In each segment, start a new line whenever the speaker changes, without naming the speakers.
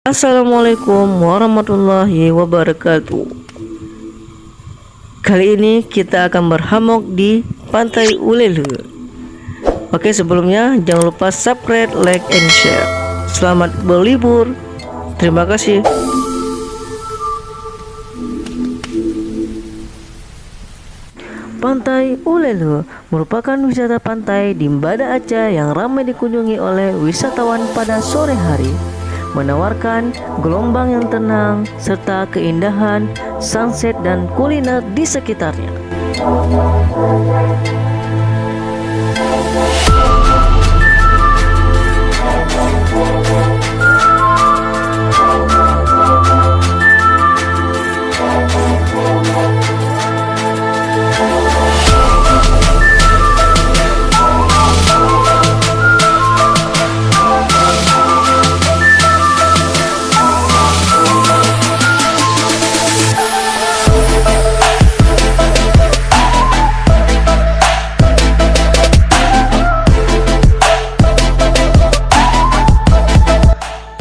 Assalamualaikum warahmatullahi wabarakatuh. Kali ini kita akan berhamok di Pantai Ulele. Oke, sebelumnya jangan lupa subscribe, like, and share. Selamat berlibur. Terima kasih. Pantai Ulele merupakan wisata pantai di Banda Aceh yang ramai dikunjungi oleh wisatawan pada sore hari, menawarkan gelombang yang tenang serta keindahan sunset dan kuliner di sekitarnya.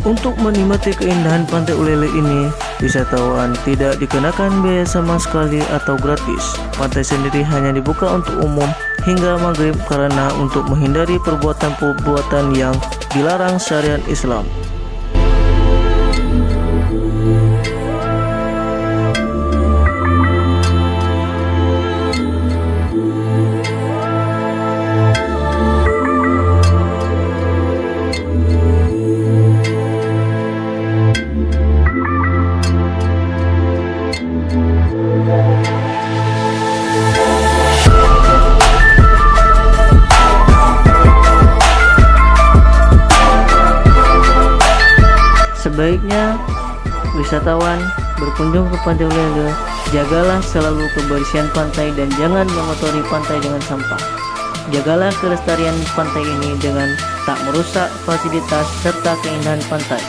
Untuk menikmati keindahan Pantai Ulele ini, wisatawan tidak dikenakan biaya sama sekali atau gratis. Pantai sendiri hanya dibuka untuk umum hingga maghrib karena untuk menghindari perbuatan-perbuatan yang dilarang syariat Islam. Sebaiknya wisatawan berkunjung ke Pantai Ulele, jagalah selalu kebersihan pantai dan jangan mengotori pantai dengan sampah. Jagalah kelestarian pantai ini dengan tak merusak fasilitas serta keindahan pantai.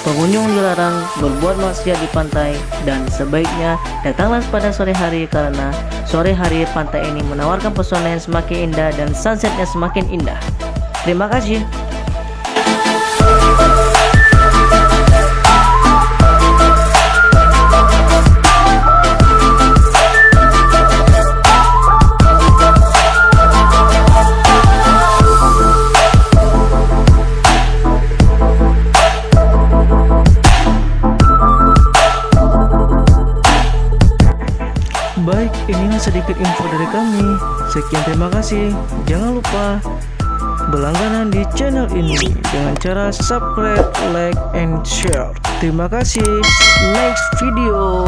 Pengunjung dilarang berbuat maksiat di pantai dan sebaiknya datanglah pada sore hari karena sore hari pantai ini menawarkan pesona yang semakin indah dan sunsetnya semakin indah. Terima kasih. Baik, inilah sedikit info dari kami. Sekian, terima kasih. Jangan lupa berlangganan di channel ini dengan cara subscribe, like, and share. Terima kasih. Next video.